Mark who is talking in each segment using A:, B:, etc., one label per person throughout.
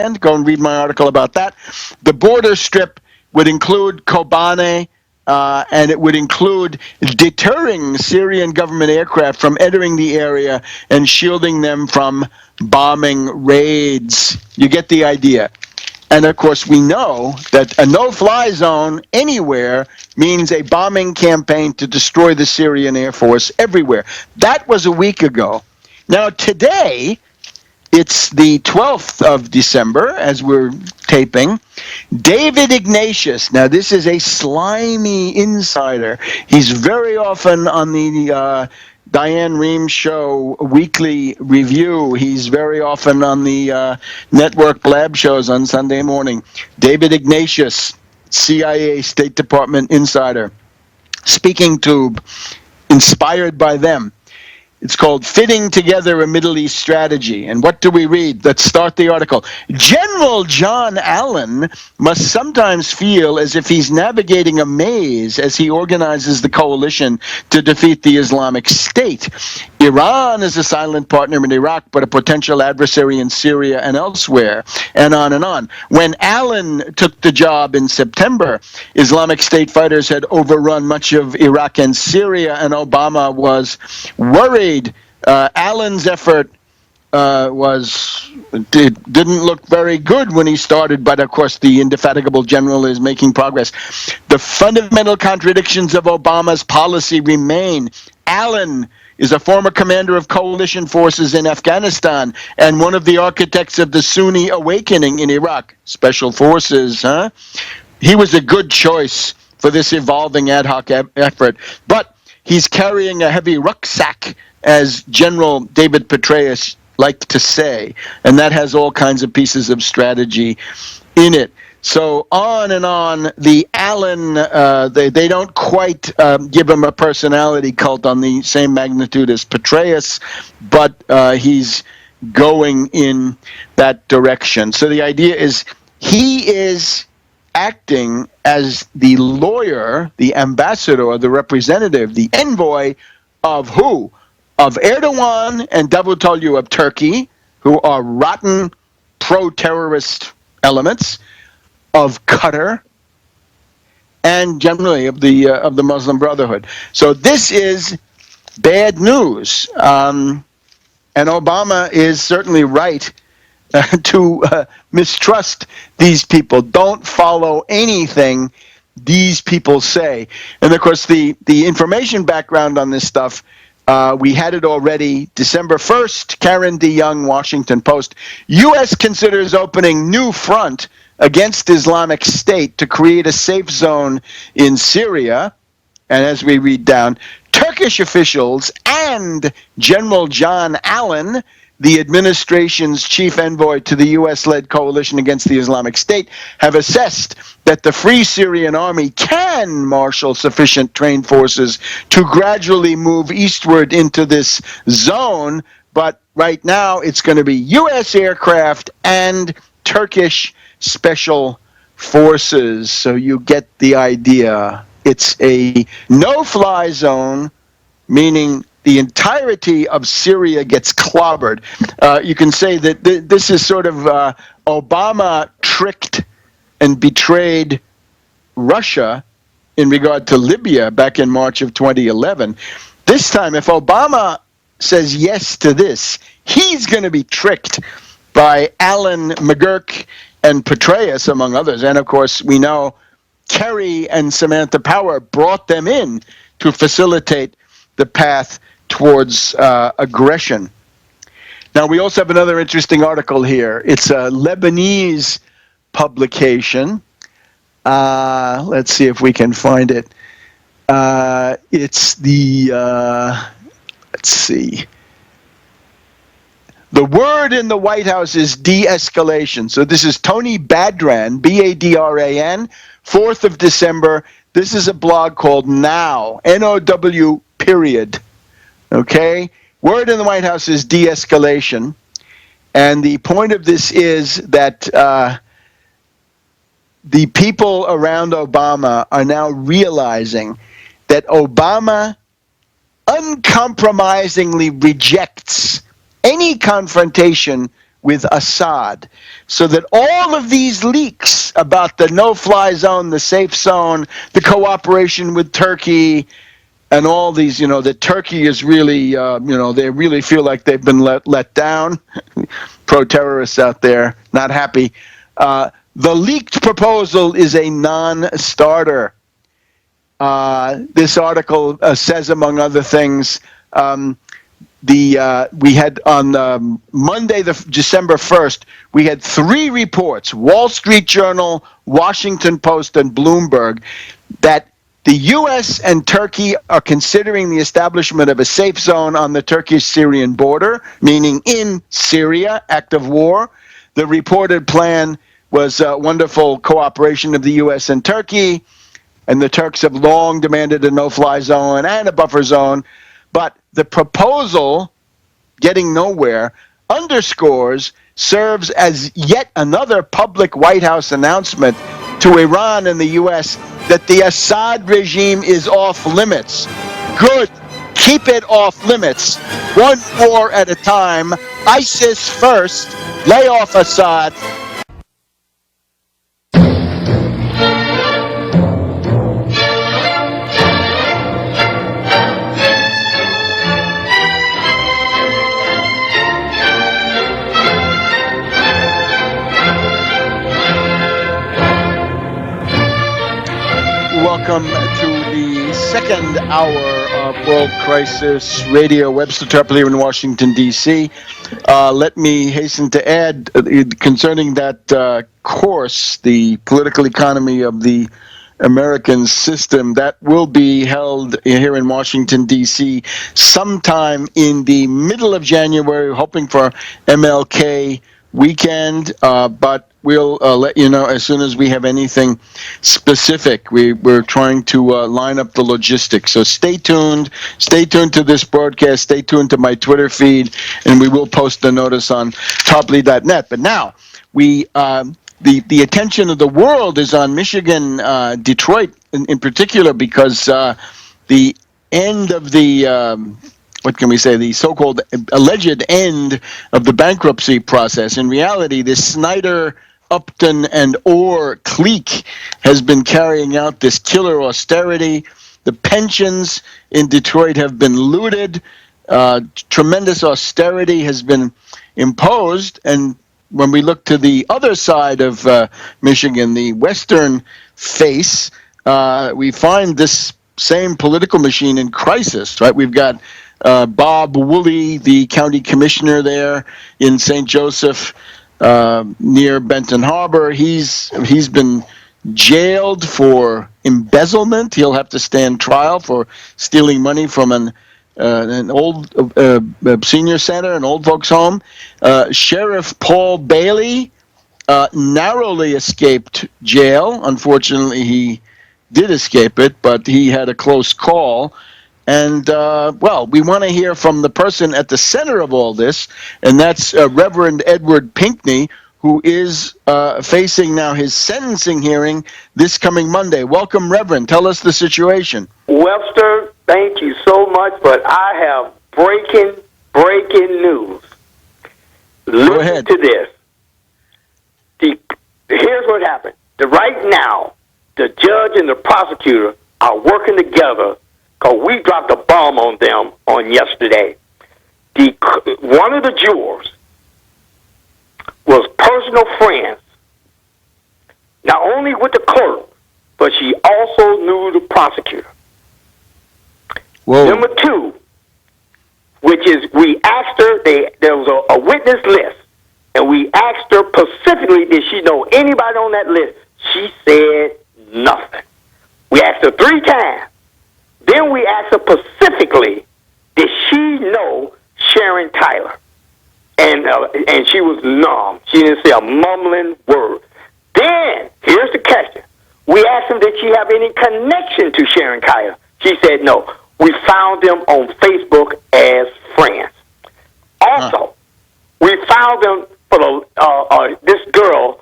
A: land. Go and read my article about that. The border strip would include Kobane, and it would include deterring Syrian government aircraft from entering the area and shielding them from bombing raids. You get the idea. And of course, we know that a no-fly zone anywhere means a bombing campaign to destroy the Syrian Air Force everywhere. That was a week ago. Now, today, it's the 12th of December, as we're taping. David Ignatius. Now, this is a slimy insider. He's very often on the Diane Rehm Show weekly review. He's very often on the network blab shows on Sunday morning. David Ignatius, CIA State Department insider. Speaking tube, inspired by them. It's called Fitting Together a Middle East Strategy. And what do we read? Let's start the article. General John Allen must sometimes feel as if he's navigating a maze as he organizes the coalition to defeat the Islamic State. Iran is a silent partner in Iraq, but a potential adversary in Syria and elsewhere, and on and on. When Allen took the job in September, Islamic State fighters had overrun much of Iraq and Syria, and Obama was worried. Allen's effort didn't look very good when he started, but of course the indefatigable general is making progress. The fundamental contradictions of Obama's policy remain. Allen is a former commander of coalition forces in Afghanistan and one of the architects of the Sunni awakening in Iraq. Special forces, huh? He was a good choice for this evolving ad hoc effort, but he's carrying a heavy rucksack, as General David Petraeus liked to say, and that has all kinds of pieces of strategy in it. So on and on, the Allen, they don't quite give him a personality cult on the same magnitude as Petraeus, but he's going in that direction. So the idea is he is acting as the lawyer, the ambassador, the representative, the envoy of who? Of Erdogan and Davutoglu of Turkey, who are rotten pro-terrorist elements, of Qatar, and generally of the Muslim Brotherhood. So this is bad news, and Obama is certainly right to mistrust these people. Don't follow anything these people say. And of course, the information background on this stuff. We had it already. December 1st, Karen DeYoung, Washington Post. U.S. considers opening new front against Islamic State to create a safe zone in Syria. And as we read down, Turkish officials and General John Allen, the administration's chief envoy to the U.S.-led coalition against the Islamic State, have assessed that the Free Syrian Army can marshal sufficient trained forces to gradually move eastward into this zone, but right now it's going to be U.S. aircraft and Turkish special forces. So you get the idea. It's a no-fly zone, meaning the entirety of Syria gets clobbered. You can say that this is sort of Obama tricked and betrayed Russia in regard to Libya back in March of 2011. This time, if Obama says yes to this, he's going to be tricked by Allen, McGurk, and Petraeus, among others. And of course, we know Kerry and Samantha Power brought them in to facilitate the path towards aggression. Now, we also have another interesting article here. It's a Lebanese publication. Let's see if we can find it. It's the, let's see. The word in the White House is de-escalation. So this is Tony Badran, B-A-D-R-A-N, 4th of December. This is a blog called Now, N-O-W period. Okay? Word in the White House is de-escalation. And the point of this is that the people around Obama are now realizing that Obama uncompromisingly rejects any confrontation with Assad. so that all of these leaks about the no-fly zone, the safe zone, the cooperation with Turkey, and all these, that Turkey is really, they really feel like they've been let down. Pro-terrorists out there, not happy. The leaked proposal is a non-starter. This article says, among other things, we had on Monday, December 1st, we had 3 reports, Wall Street Journal, Washington Post, and Bloomberg, that the U.S. and Turkey are considering the establishment of a safe zone on the Turkish-Syrian border, meaning in Syria, active war. The reported plan was wonderful cooperation of the U.S. and Turkey, and the Turks have long demanded a no-fly zone and a buffer zone. But the proposal, getting nowhere, serves as yet another public White House announcement to Iran and the U.S. that the Assad regime is off limits. Good. Keep it off limits. One war at a time. ISIS first. Lay off Assad. Welcome to the second hour of World Crisis Radio. Webster, Tarpley here in Washington, D.C. Let me hasten to add concerning that course, the political economy of the American system, that will be held here in Washington, D.C. sometime in the middle of January, hoping for MLK weekend, but we'll let you know as soon as we have anything specific. We're trying to line up the logistics. So stay tuned. Stay tuned to this broadcast. Stay tuned to my Twitter feed, and we will post the notice on tarpley.net. But now, the attention of the world is on Michigan, Detroit in particular, because the end of the what can we say, the so-called alleged end of the bankruptcy process. In reality, this Snyder, Upton, and Orr clique has been carrying out this killer austerity. The pensions in Detroit have been looted. Tremendous austerity has been imposed. And when we look to the other side of Michigan, the western face, we find this same political machine in crisis, right? We've got Bob Woolley, the county commissioner there in St. Joseph, near Benton Harbor. He's been jailed for embezzlement. He'll have to stand trial for stealing money from an old senior center, an old folks home. Sheriff Paul Bailey narrowly escaped jail. Unfortunately, he did escape it, but he had a close call. And, we want to hear from the person at the center of all this, and that's Reverend Edward Pinkney, who is facing now his sentencing hearing this coming Monday. Welcome, Reverend. Tell us the situation.
B: Webster, thank you so much, but I have breaking news.
A: Go ahead.
B: Listen to this. Here's what happened. Right now, the judge and the prosecutor are working together because we dropped a bomb on them on yesterday. One of the jurors was personal friends, not only with the clerk, but she also knew the prosecutor.
A: Whoa.
B: Number 2, which is we asked her, there was a witness list, and we asked her specifically, did she know anybody on that list? She said nothing. We asked her 3 times. Then we asked her specifically, did she know Sharon Tyler? And she was numb. She didn't say a mumbling word. Then, here's the question. We asked her, did she have any connection to Sharon Tyler? She said no. We found them on Facebook as friends. Also, we found them for this girl,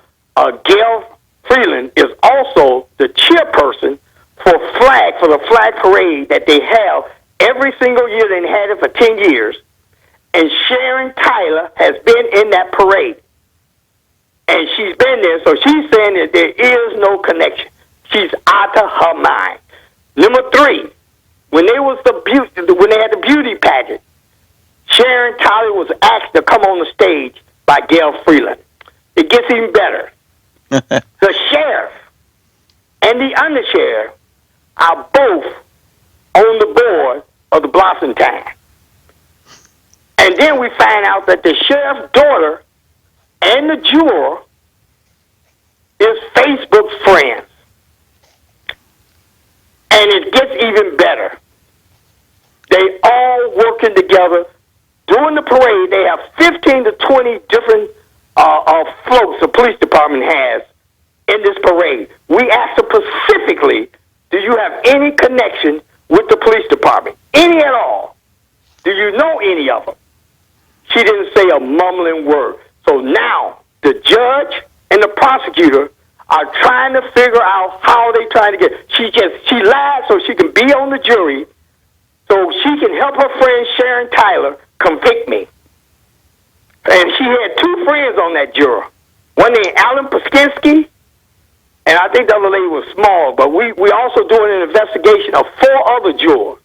B: Gail Freeland, is also the chairperson for the flag parade that they have every single year. They've had it for 10 years. And Sharon Tyler has been in that parade. And she's been there, so she's saying that there is no connection. She's out of her mind. Number 3, when they had the beauty pageant, Sharon Tyler was asked to come on the stage by Gail Freeland. It gets even better. The sheriff and the undersheriff are both on the board of the Blossom Time. And then we find out that the sheriff's daughter and the juror is Facebook friends. And it gets even better. They all working together. During the parade, they have 15 to 20 different floats the police department has in this parade. We asked her specifically, do you have any connection with the police department? Any at all? Do you know any of them? She didn't say a mumbling word. So now the judge and the prosecutor are trying to figure out how they trying to get. She lied so she can be on the jury, so she can help her friend Sharon Tyler convict me. And she had 2 friends on that juror. One named Alan Paskinski, and I think the other lady was small, but we also doing an investigation of 4 other jurors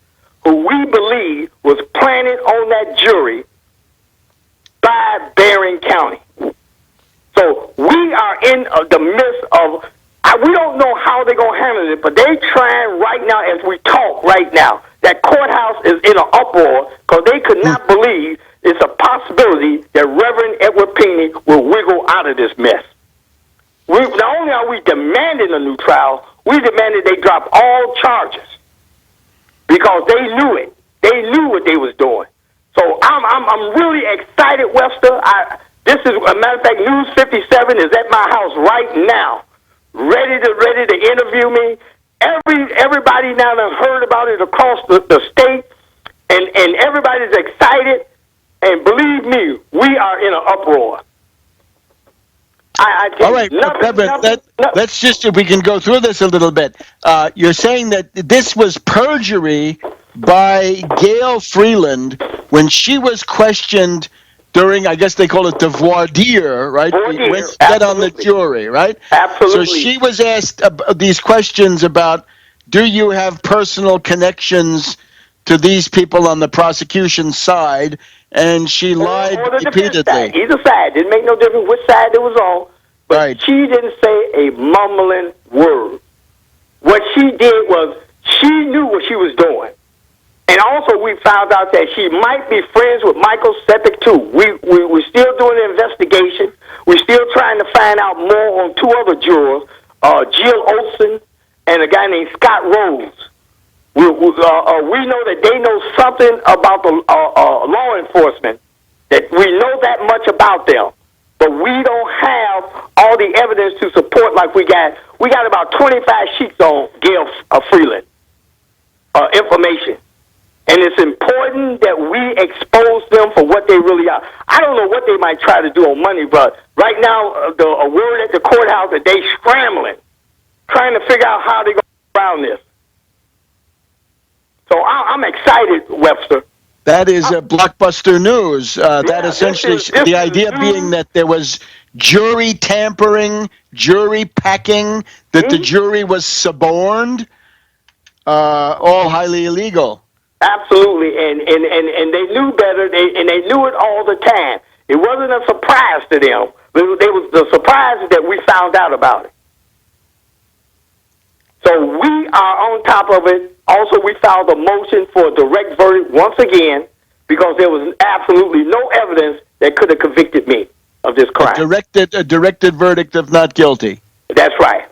B: who we believe was planted on that jury by Barron County. So we are in the midst of, we don't know how they're going to handle it, but they're trying right now as we talk right now. That courthouse is in an uproar because they could not believe it's a possibility that Reverend Edward Pinkney will wiggle out of this mess. Not only are we demanding a new trial, we demanded they drop all charges because they knew it. They knew what they was doing. So I'm really excited, Webster. This is, a matter of fact, News 57 is at my house right now, ready to interview me. Everybody now done heard about it across the state, and everybody's excited. And believe me, we are in an uproar.
A: All right, Reverend, let's just, if we can go through this a little bit. You're saying that this was perjury by Gail Freeland when she was questioned during, I guess they call it the voir dire, right?
B: When
A: get on the jury, right?
B: Absolutely.
A: So she was asked these questions about, do you have personal connections to these people on the prosecution side? And she lied repeatedly.
B: Side. Either side. Didn't make no difference which side it was on. But
A: right.
B: She didn't say a mumbling word. What she did was she knew what she was doing. And also we found out that she might be friends with Michael Sepik too. We're still doing an investigation. We're still trying to find out more on 2 other jurors, Jill Olsen and a guy named Scott Rose. We know that they know something about the law enforcement, that we know that much about them, but we don't have all the evidence to support like we got. We got about 25 sheets on Gail Freeland information, and it's important that we expose them for what they really are. I don't know what they might try to do on Monday, but right now, a word at the courthouse that they scrambling, trying to figure out how they're going to get around this. So I'm excited, Webster.
A: That is blockbuster news. That essentially, the idea being that there was jury tampering, jury packing, that the jury was suborned, all highly illegal.
B: Absolutely, and they knew better, and they knew it all the time. It wasn't a surprise to them. The surprise is that we found out about it. So we are on top of it. Also, we filed a motion for a direct verdict once again because there was absolutely no evidence that could have convicted me of this crime.
A: A directed verdict of not guilty.
B: That's right.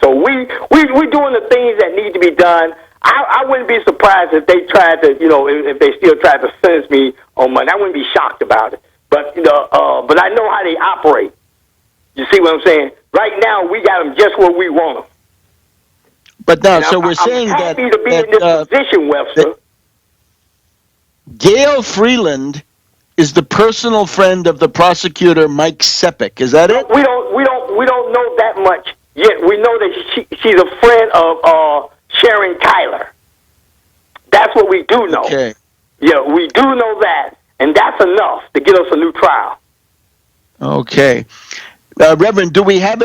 B: So we're doing the things that need to be done. I wouldn't be surprised if they tried to, if they still tried to sentence me on Monday. I wouldn't be shocked about it. But but I know how they operate. You see what I'm saying? Right now, we got them just where we want them.
A: But now, so we're saying that...
B: I'm happy to be in this position, Webster.
A: Gail Freeland is the personal friend of the prosecutor, Mike Sepik. Is that it?
B: We don't know that much yet. We know that she's a friend of Sharon Tyler. That's what we do know.
A: Okay.
B: Yeah, we do know that, and that's enough to get us a new trial.
A: Okay. Reverend, do we have